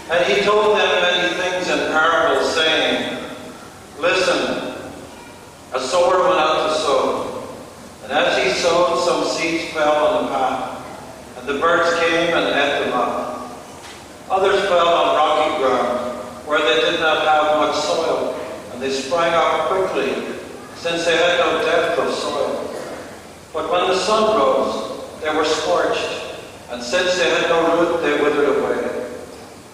And he told them many things in parables, saying, Listen, a sower went out to sow. And as he sowed, some seeds fell on the path, and the birds came and ate them up. Others fell on rocky ground, where they did not have much soil, and they sprang up quickly, since they had no depth of soil. But when the sun rose, they were scorched, and since they had no root, they withered away.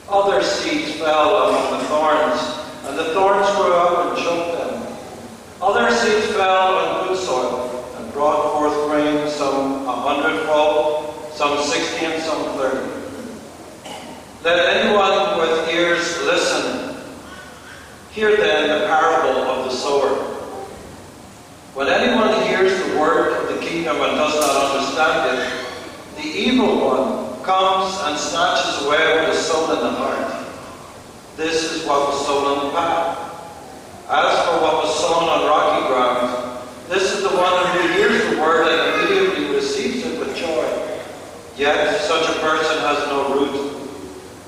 Other seeds fell among the thorns, and the thorns grew up and choked them. Other seeds fell on good soil, and brought forth grain, some 100-fold, some 60, and some 30. Let anyone with ears listen. Hear then the parable of the sower. When anyone hears the word of the kingdom and does not understand it, the evil one comes and snatches away what is sown in the heart. This is what was sown on the path. As for what was sown on rocky ground, this is the one who hears the word and immediately receives it with joy. Yet such a person has no root,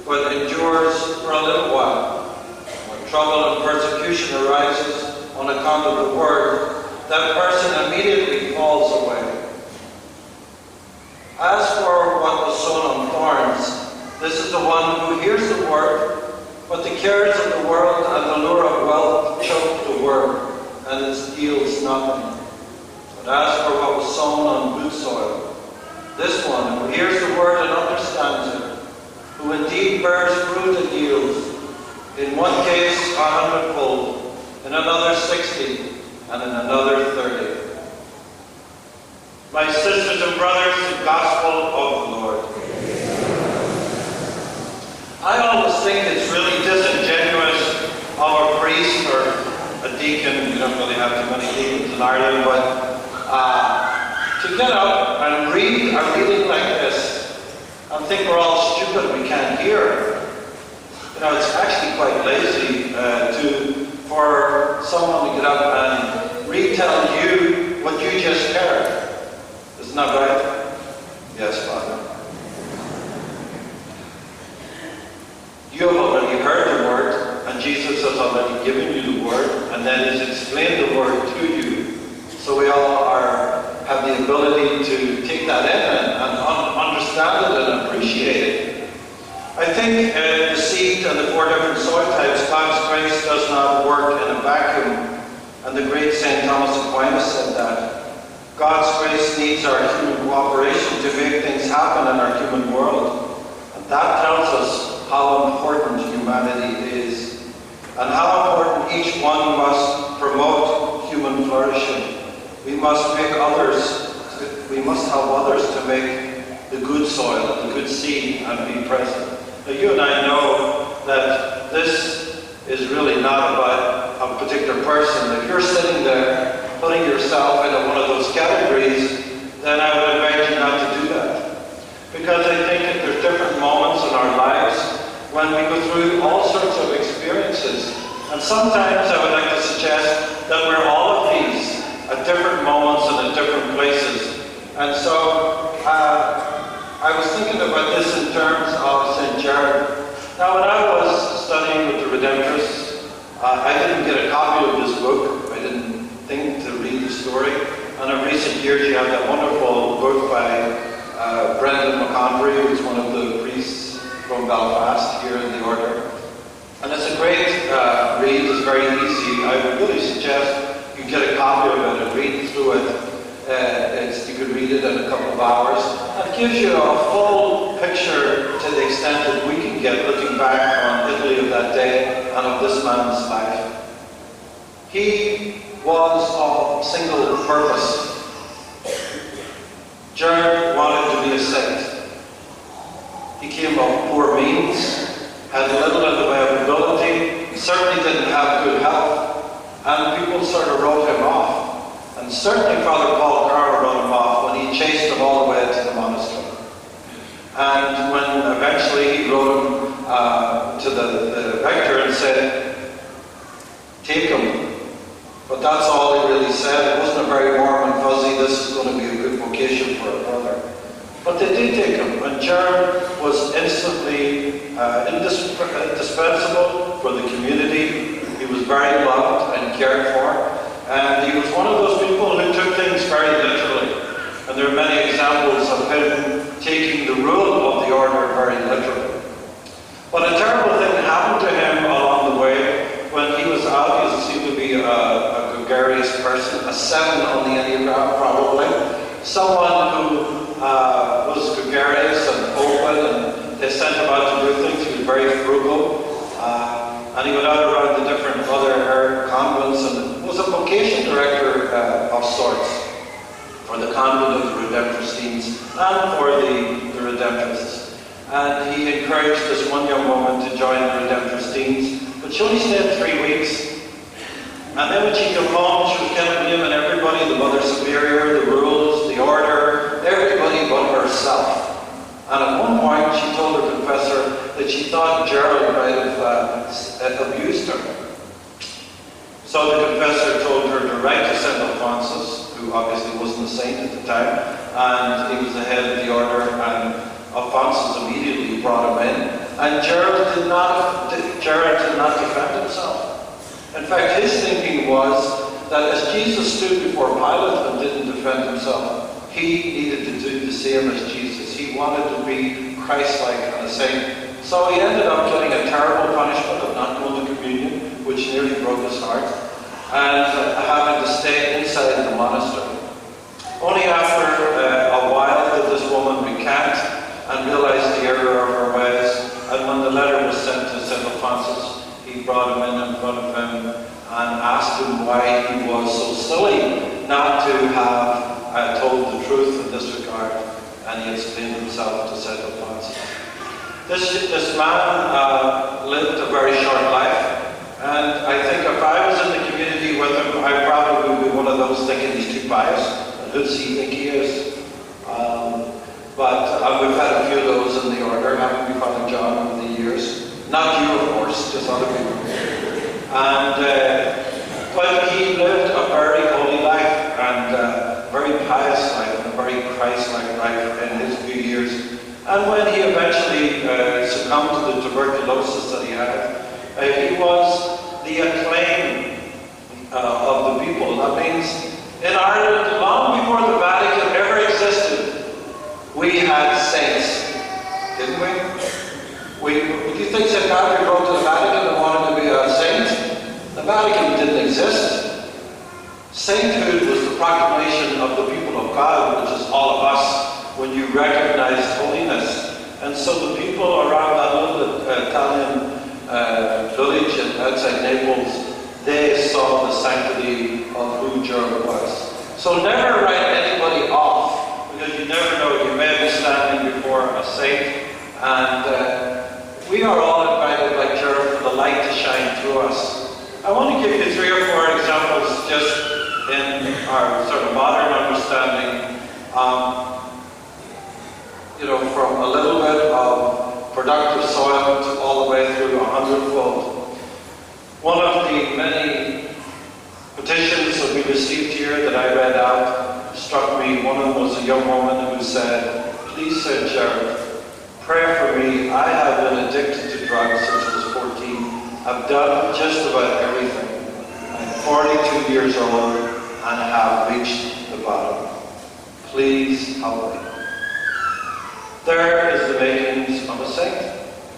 but endures for a little while. When trouble and persecution arises on account of the word, that person immediately falls away. As for what was sown on thorns, this is the one who hears the word, but the cares of the world and the lure of wealth choke the word, and it yields nothing. But as for what was sown on good soil, this one who hears the word and understands it, who indeed bears fruit and yields, in one case 100-fold, in another 60, and in another 30. My sisters and brothers, the gospel of the Lord. I always think it's really disingenuous of a priest or a deacon, we don't really have too many deacons in Ireland, but to get up and read a reading like this and think we're all stupid and we can't hear. You know, it's actually quite lazy for someone to get up and retell you what you just heard. Isn't that right? Yes, Father. You have already heard the word, and Jesus has already given you the word, and then He's explained the word to you. So we all have the ability to take that in and understand it and appreciate it. I think the seed and the 4 different soil types, God's grace does not work in a vacuum. And the great St. Thomas Aquinas said that. God's grace needs our human cooperation to make things happen in our human world. And that tells us how important humanity is, and how important each one must promote human flourishing. We must help others to make the good soil, the good seed, and be present. Now, you and I know that this is really not about a particular person. If you're sitting there putting yourself into one of those categories, then I would invite you not to do that. Because I think that there's different moments in our lives when we go through all sorts of experiences. And sometimes I would like to suggest that we're all of these at different moments and at different places. And so I was thinking about this in terms of St. Gerard. Now, when I was studying with the Redemptorists, I didn't get a copy of this book. I didn't think to read the story. And in recent years, you have that wonderful book by Aidan McAleenan, who's one of the priests from Belfast here in the order. And it's a great read. It's very easy. I would really suggest you get a copy of it and read through it. You could read it in a couple of hours. It gives you a full picture to the extent that we can get looking back on Italy of that day and of this man's life. He was of single purpose. Gerard wanted to be a saint. He came of poor means, had little in the way of ability, certainly didn't have good health, and people sort of wrote him off. And certainly Father Paul Carroll wrote him off when he chased him all the way to the monastery. And when eventually he wrote him to the rector and said, take him. But that's all he really said. It wasn't a very warm and fuzzy, this is going to be a good vocation for a brother. But they did take him, and Gerard was instantly indispensable for the community. He was very loved and cared for. And he was one of those people who took things very literally. And there are many examples of him taking the rule of the order very literally. But a terrible thing happened to him along the way. When he was out, he seemed to be a gregarious person, a 7 on the Enneagram probably. Someone who was gregarious and open, and they sent him out to do things. He was very frugal. And he went out around the different other convents and was a vocation director of sorts for the convent of the Redemptoristines and for the Redemptorists. And he encouraged this one young woman to join the Redemptoristines, but she only stayed 3 weeks. And then when she came home, she was kind of blaming everybody, the Mother Superior, the rules, the order, everybody but herself. And at one point, she told her confessor that she thought Gerard might have abused her. So the confessor told her to write to St. Alphonsus, who obviously wasn't a saint at the time, and he was the head of the order, and Alphonsus immediately brought him in. And Gerard did not defend himself. In fact, his thinking was that as Jesus stood before Pilate and didn't defend himself, he needed to do the same as Jesus. He wanted to be Christ-like and a saint. So he ended up getting a terrible punishment of not going to communion, which nearly broke his heart, and having to stay inside the monastery. Only after a while did this woman recant and realize the error of her ways, and when the letter was sent to St. Alphonsus, he brought him in front of him and asked him why he was so silly not to have told the truth in this regard, and he explained himself to St. Alphonsus. This man lived a very short life, and I think if I was in the community with him, I probably would be one of those thinking he's too pious, and who does he think he is? But we've had a few of those in the order, haven't we, Father John, over the years? Not you, of course, just other people. And but he lived a very holy life and a very pious life and a very Christ-like life in his few years. And when he eventually succumbed to the tuberculosis that he had, he was the acclaim of the people. That means in Ireland, long before the Vatican ever existed, we had saints, didn't we? Do you think St. Patrick wrote to the Vatican and wanted to be a saint? The Vatican didn't exist. Sainthood was the proclamation of the people of God, which is all of us, when you recognize holiness. And so the people around that little Italian village outside Naples, they saw the sanctity of who Gerard was. So never write anybody off, because you never know, you may be standing before a saint, and we are all invited, like Gerard, for the light to shine through us. I want to give you 3 or 4 examples just in our sort of modern understanding, from a little bit of productive soil to all the way through 100-fold. One of the many petitions that we received here that I read out struck me. One of them was a young woman who said, "Please, Sir Gerard, pray for me. I have been addicted to drugs since I was 14. I've done just about everything. I'm 42 years old and have reached the bottom. Please help me." There is the makings of a saint.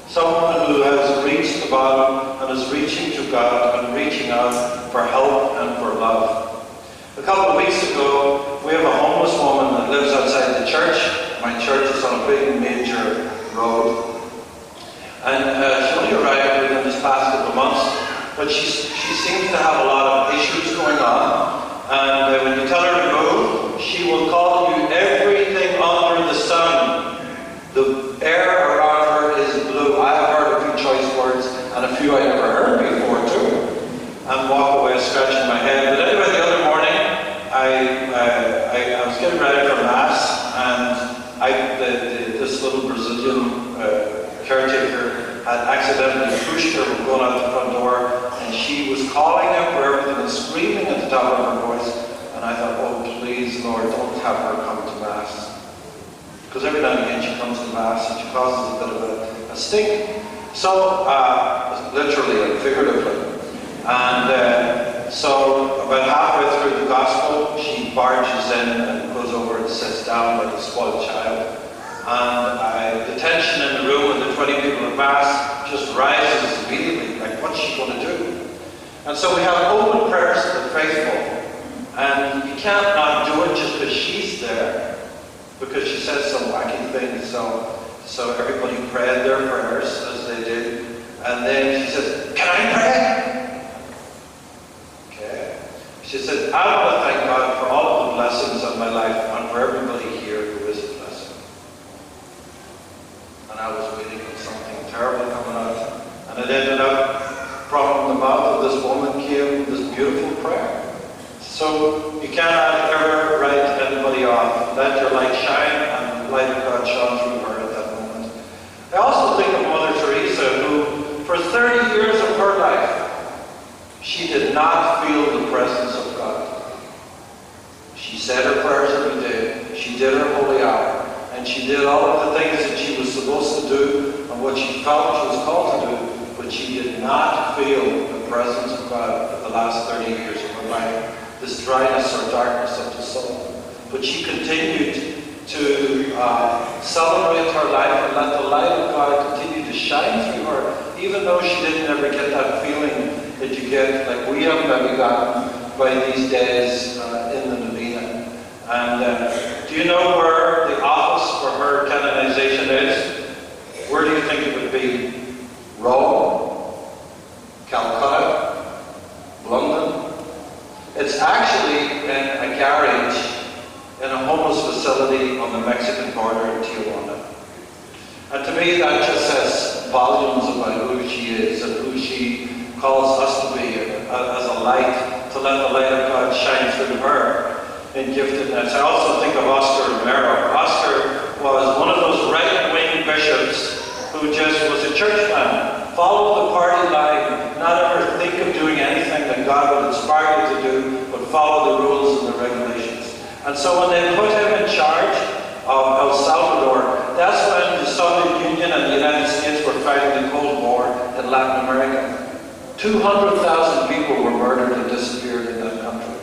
Someone who has reached the bottom and is reaching to God and reaching out for help and for love. A couple of weeks ago, we have a homeless woman that lives outside the church. My church is on a big major road. And she only arrived within this past couple of months, but she seems to have a lot of issues going on. And when you tell her to move, she will call you everything under the sun. The air around her is blue. I have heard a few choice words, and a few I never heard before too. And walk away scratching my head. But anyway, the other morning, I was getting ready for Mass, and this little Brazilian caretaker had accidentally pushed her from going out the front door, and she was calling out for everything and screaming at the top of her voice. And I thought, oh please, Lord, don't have her come to Mass. Because every now and again she comes to Mass and she causes a bit of a stink. So, literally and figuratively. And so, about halfway through the gospel, she barges in and goes over and sits down like a spoiled child. And the tension in the room with the 20 people at Mass just rises immediately, like what's she going to do? And so we have open prayers for the faithful. And you can't not do it just because she's there, because she says some wacky things. So everybody prayed their prayers as they did. And then she says, "Can I pray?" Okay. She said, "I want to thank God for all of the blessings of my life and for everybody here who is a blessing." And I was waiting for something terrible coming out. And it ended up from the mouth of this woman came this beautiful prayer. So you cannot ever write anybody off. Let your light shine, and the light of God shone through her at that moment. I also think of Mother Teresa, who for 30 years of her life, she did not feel the presence of God. She said her prayers every day. She did her holy hour. And she did all of the things that she was supposed to do and what she felt she was called to do. But she did not feel the presence of God for the last 30 years of her life. This dryness or darkness of the soul. But she continued to celebrate her life and let the light of God continue to shine through her, even though she didn't ever get that feeling that you get, like we have maybe gotten by these days in the Novena. And do you know where the office for her canonization is? Where do you think it would be? Rome? Calcutta? London? It's actually in a garage in a homeless facility on the Mexican border in Tijuana. And to me that just says volumes about who she is and who she calls us to be as a light, to let the light of God shine through her in giftedness. I also think of Oscar Romero. Oscar was one of those right-wing bishops who just was a church man, followed the party line, not ever think of doing anything that God would inspire you to do, but follow the rules and the regulations. And so when they put him in charge of El Salvador, that's when the Soviet Union and the United States were fighting the Cold War in Latin America. 200,000 people were murdered and disappeared in that country.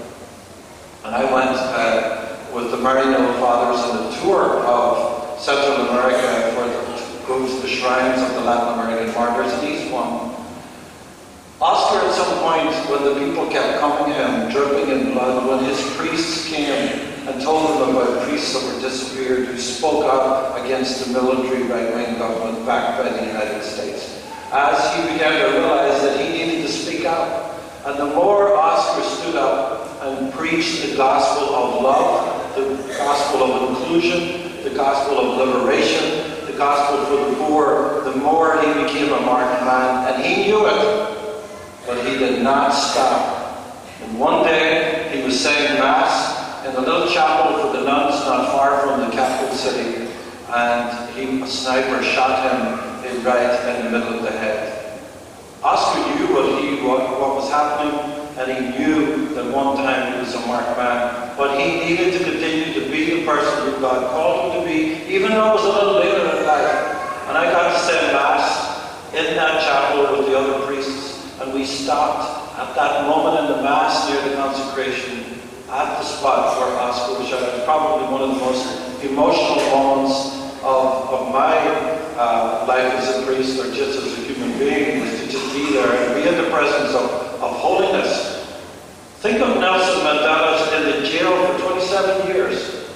And I went with the Marino Fathers on a tour of Central America for go to the shrines of the Latin American martyrs, and he's one. Oscar, at some point, when the people kept coming to him, dripping in blood, when his priests came and told him about priests that were disappeared who spoke up against the military right-wing government backed by the United States, as he began to realize that he needed to speak out. And the more Oscar stood up and preached the gospel of love, the gospel of inclusion, the gospel of liberation, the gospel for the poor, the more he became a marked man. And he knew it, but he did not stop. And one day he was saying Mass in a little chapel for the nuns not far from the capital city, and a sniper shot him right in the middle of the head. Oscar knew what was happening, and he knew that one time he was a marked man, but he needed to continue to be the person who God called him to be, even though it was a little later in life. And I got to say Mass in that chapel with the other priests, and we stopped at that moment in the Mass near the consecration at the spot where Oscar was shot. It was probably one of the most emotional moments of my life as a priest, or just as a human being, was to just be there and be in the presence of holiness. Think of Nelson Mandela's in the jail for 27 years.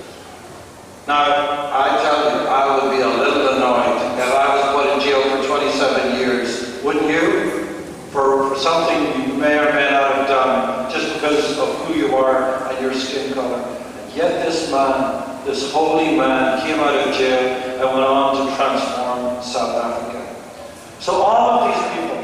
Now, I tell you, I would be a little annoyed if I was put in jail for 27 years. Wouldn't you? For something you may or may not have done just because of who you are and your skin color. And yet this man, this holy man, came out of jail and went on to transform South Africa. So all of these people,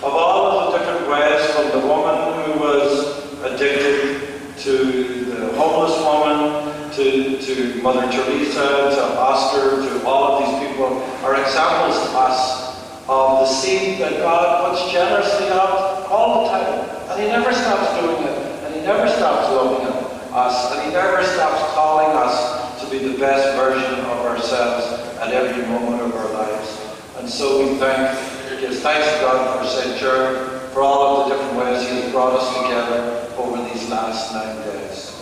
of all of the different ways, from the woman who was addicted to the homeless woman, to Mother Teresa, to Oscar, to all of these people, are examples to us of the seed that God puts generously out all the time. And he never stops doing it. And he never stops loving us. And he never stops calling us to be the best version of ourselves at every moment of our lives. And And so we give thanks to God for St. Gerard, for all of the different ways he has brought us together over these last 9 days.